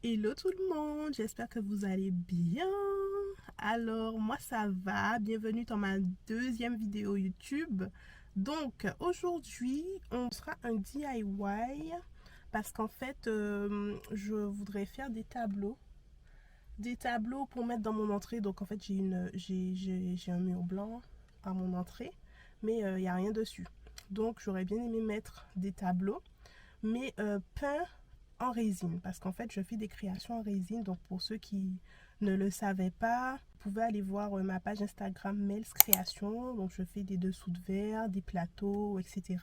Hello tout le monde, j'espère que vous allez bien. Alors moi ça va, bienvenue dans ma deuxième vidéo YouTube. Donc aujourd'hui on sera un DIY parce qu'en fait je voudrais faire des tableaux. Des tableaux pour mettre dans mon entrée. Donc en fait j'ai un mur blanc à mon entrée mais il n'y a rien dessus. Donc j'aurais bien aimé mettre des tableaux mais peints en résine parce qu'en fait je fais des créations en résine. Donc pour ceux qui ne le savaient pas, vous pouvez aller voir ma page Instagram Mel's Création. Donc je fais des dessous de verre, des plateaux, etc.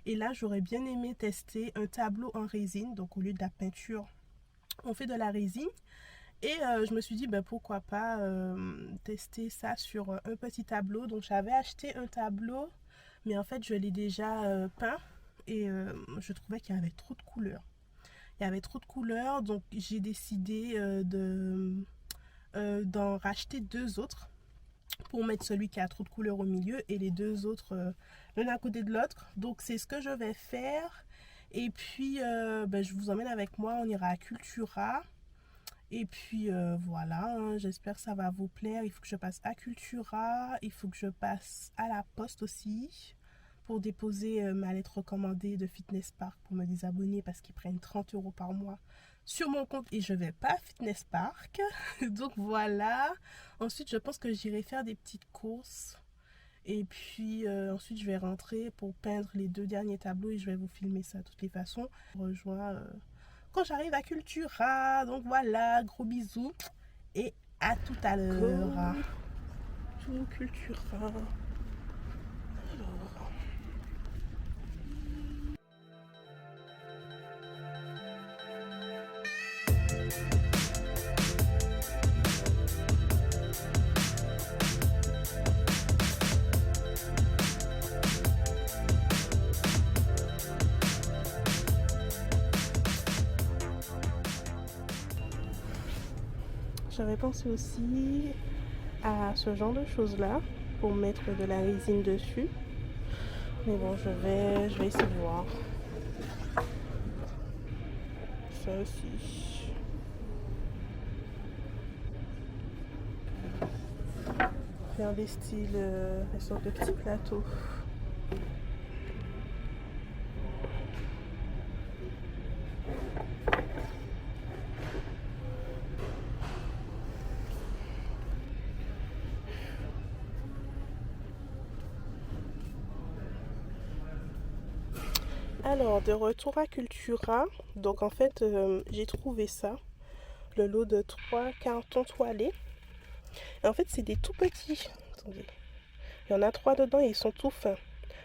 Et là j'aurais bien aimé tester un tableau en résine. Donc au lieu de la peinture on fait de la résine. Et je me suis dit pourquoi pas tester ça sur un petit tableau. Donc j'avais acheté un tableau mais en fait je l'ai déjà peint et je trouvais qu'il y avait trop de couleurs. Il y avait trop de couleurs, donc j'ai décidé d'en racheter deux autres pour mettre celui qui a trop de couleurs au milieu et les deux autres l'un à côté de l'autre. Donc c'est ce que je vais faire. Et puis je vous emmène avec moi, on ira à Cultura. Et puis voilà, hein, j'espère que ça va vous plaire. Il faut que je passe à Cultura, il faut que je passe à la poste aussi pour déposer ma lettre recommandée de Fitness Park pour me désabonner parce qu'ils prennent 30 € par mois sur mon compte et je vais pas à Fitness Park. Donc voilà. Ensuite, je pense que j'irai faire des petites courses. Et puis ensuite, je vais rentrer pour peindre les deux derniers tableaux et je vais vous filmer ça de toutes les façons. Je vous rejoins quand j'arrive à Cultura. Donc voilà, gros bisous et à tout à l'heure. Tout Cultura. J'avais pensé aussi à ce genre de choses là pour mettre de la résine dessus. Mais bon, je vais essayer de voir. Ça aussi. Faire des styles, des sortes de petits plateaux. Alors, de retour à Cultura. Donc en fait, j'ai trouvé ça. Le lot de 3 cartons toilés. Et en fait, c'est des tout petits. Attendez. Il y en a 3 dedans et ils sont tout fins.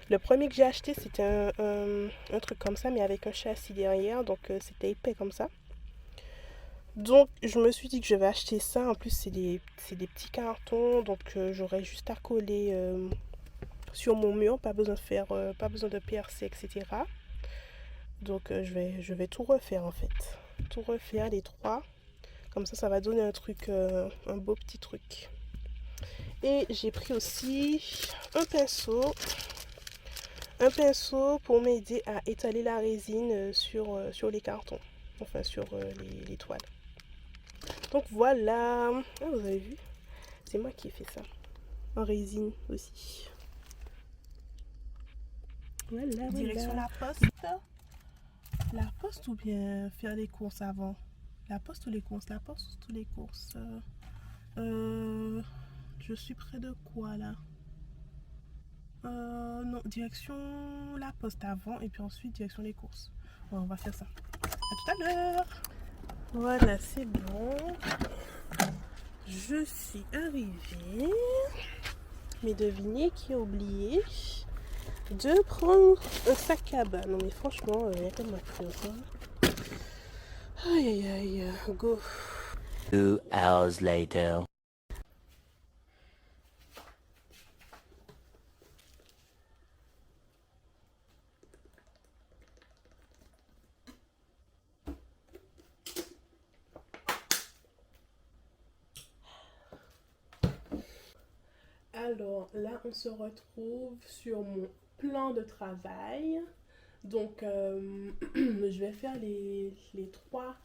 Le premier que j'ai acheté, c'était un truc comme ça, mais avec un châssis derrière. Donc c'était épais comme ça. Donc je me suis dit que je vais acheter ça. En plus, c'est des petits cartons. Donc j'aurai juste à coller sur mon mur. Pas besoin de faire, pas besoin de percer, etc. Donc je vais tout refaire en fait. Tout refaire les 3. Comme ça va donner un truc, un beau petit truc. Et j'ai pris aussi un pinceau. Un pinceau pour m'aider à étaler la résine sur les cartons. Enfin sur les toiles. Donc voilà. Ah, vous avez vu? C'est moi qui ai fait ça. En résine aussi. Voilà. Direction la poste. La poste ou bien faire les courses avant? La poste ou les courses? La poste ou les courses? Je suis près de quoi là? Non, direction la poste avant et puis ensuite direction les courses. Bon, on va faire ça. À tout à l'heure. Voilà, c'est bon. Je suis arrivée. Mais devinez qui a oublié de prendre un sac à bas. Non mais franchement, il y a comme ma peur. Aïe aïe aïe, go. 2 hours later. Alors là, on se retrouve sur mon plan de travail. Donc, je vais faire les 3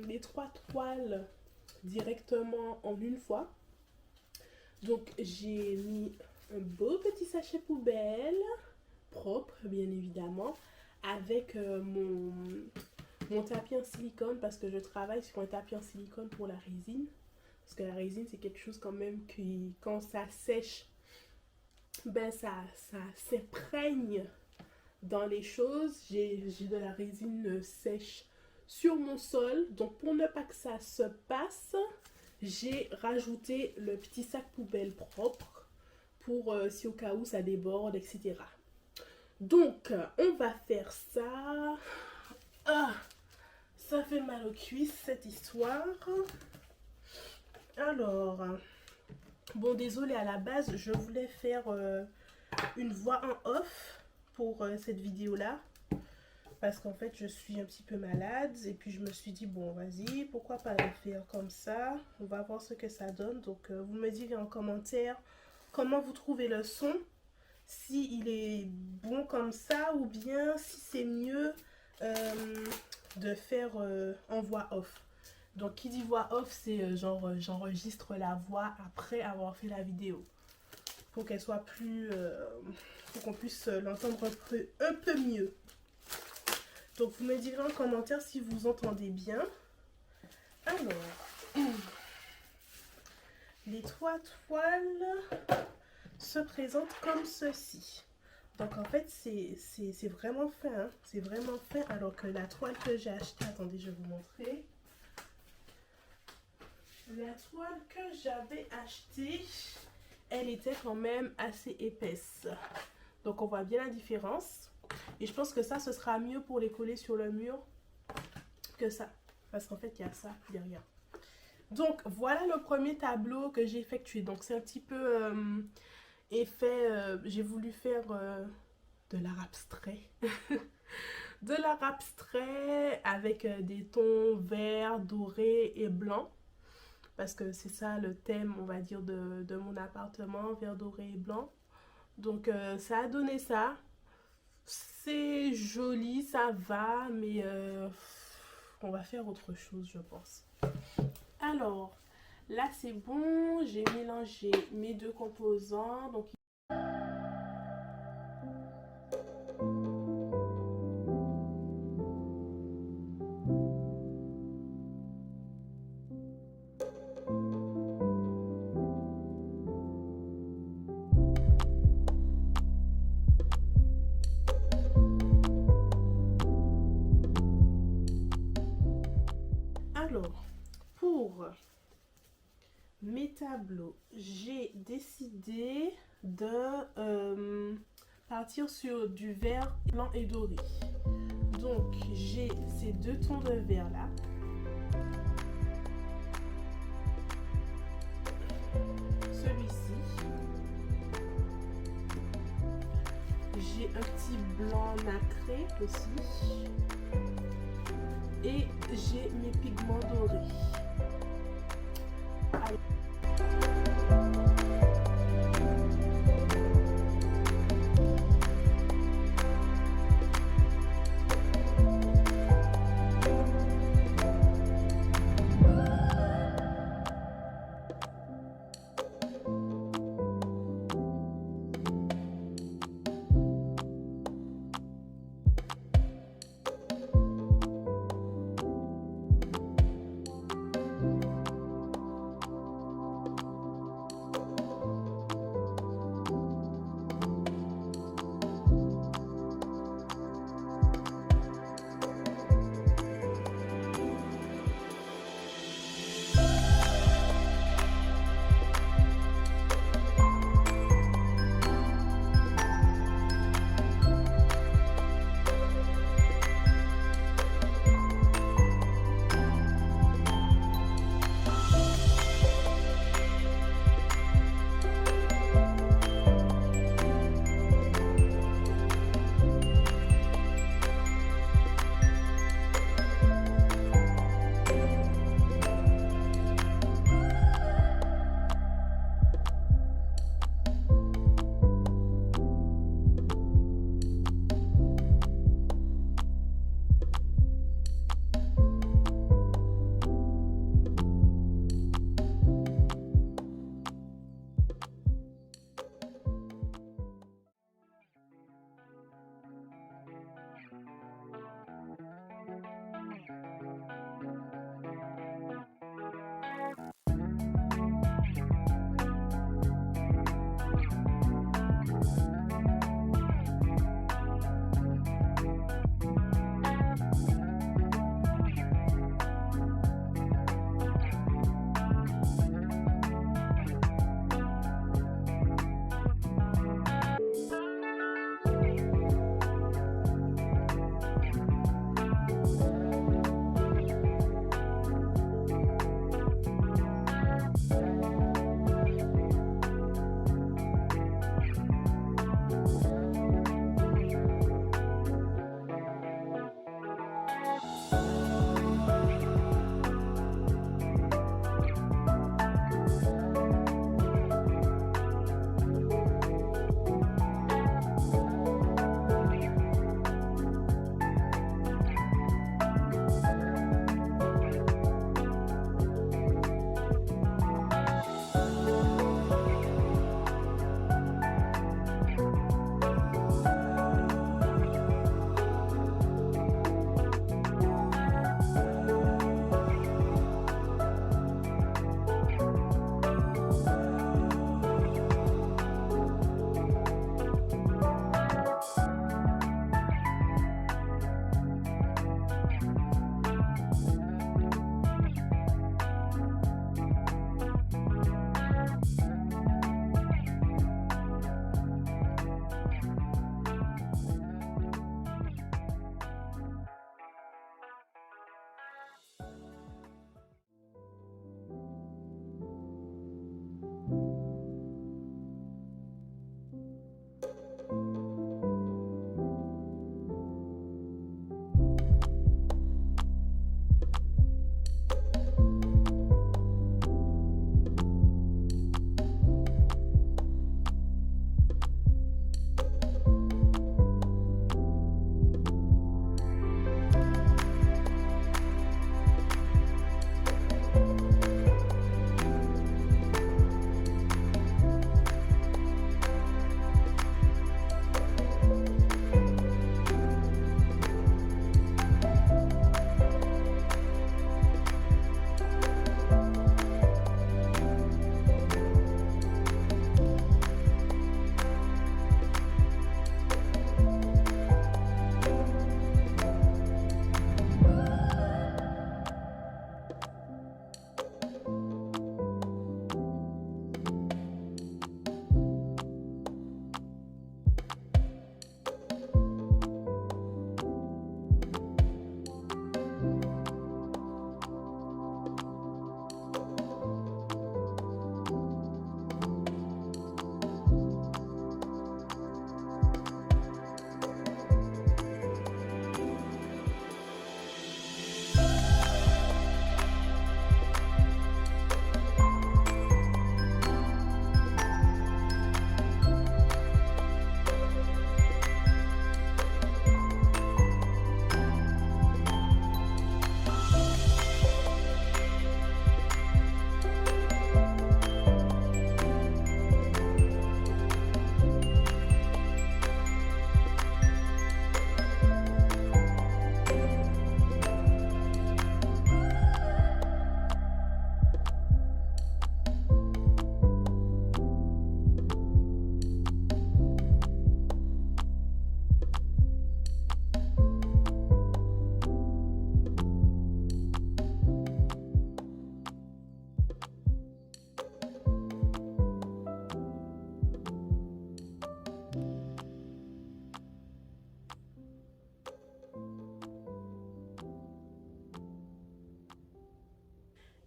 les 3 toiles directement en une fois. Donc j'ai mis un beau petit sachet poubelle, propre bien évidemment, avec mon tapis en silicone, parce que je travaille sur un tapis en silicone pour la résine. Parce que la résine, c'est quelque chose quand même qui, quand ça sèche, ben ça s'imprègne dans les choses. J'ai de la résine sèche sur mon sol. Donc pour ne pas que ça se passe, j'ai rajouté le petit sac poubelle propre pour si au cas où ça déborde, etc. Donc on va faire ça. Ah, ça fait mal aux cuisses cette histoire. Alors, bon, désolé, à la base, je voulais faire une voix en off pour cette vidéo-là. Parce qu'en fait, je suis un petit peu malade. Et puis, je me suis dit, bon, vas-y, pourquoi pas le faire comme ça. On va voir ce que ça donne. Donc, vous me direz en commentaire comment vous trouvez le son. Si il est bon comme ça ou bien si c'est mieux de faire en voix off. Donc, qui dit voix off, c'est genre j'enregistre la voix après avoir fait la vidéo. Pour qu'elle soit plus... pour qu'on puisse l'entendre un peu mieux. Donc, vous me direz en commentaire si vous entendez bien. Alors, les 3 toiles se présentent comme ceci. Donc, en fait, c'est vraiment fin. Hein? C'est vraiment fin. Alors que la toile que j'ai achetée... Attendez, je vais vous montrer. La toile que j'avais achetée, elle était quand même assez épaisse. Donc, on voit bien la différence. Et je pense que ça, ce sera mieux pour les coller sur le mur que ça. Parce qu'en fait, il y a ça derrière. Donc, voilà le premier tableau que j'ai effectué. Donc, c'est un petit peu effet... j'ai voulu faire de l'art abstrait. De l'art abstrait avec des tons verts, dorés et blancs. Parce que c'est ça le thème, on va dire, de mon appartement, vert, doré et blanc. Donc, ça a donné ça. C'est joli, ça va, mais on va faire autre chose, je pense. Alors, là, c'est bon. J'ai mélangé mes 2 composants. Donc, pour mes tableaux, j'ai décidé de partir sur du vert blanc et doré. Donc, j'ai ces 2 tons de vert là. Celui-ci. J'ai un petit blanc nacré aussi. Et j'ai mes pigments dorés. Alors,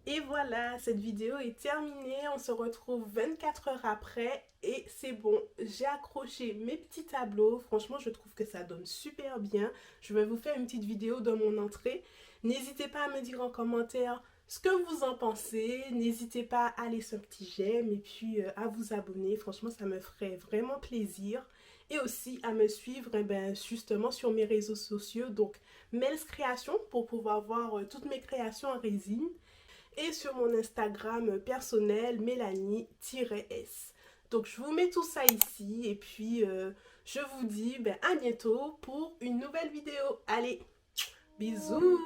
Et voilà, cette vidéo est terminée. On se retrouve 24 heures après et c'est bon. J'ai accroché mes petits tableaux. Franchement, je trouve que ça donne super bien. Je vais vous faire une petite vidéo de mon entrée. N'hésitez pas à me dire en commentaire ce que vous en pensez. N'hésitez pas à laisser un petit j'aime et puis à vous abonner. Franchement, ça me ferait vraiment plaisir. Et aussi à me suivre justement sur mes réseaux sociaux. Donc, Mel's Création pour pouvoir voir toutes mes créations en résine et sur mon Instagram personnel Mélanie-S. Donc je vous mets tout ça ici et puis je vous dis à bientôt pour une nouvelle vidéo. Allez, bisous!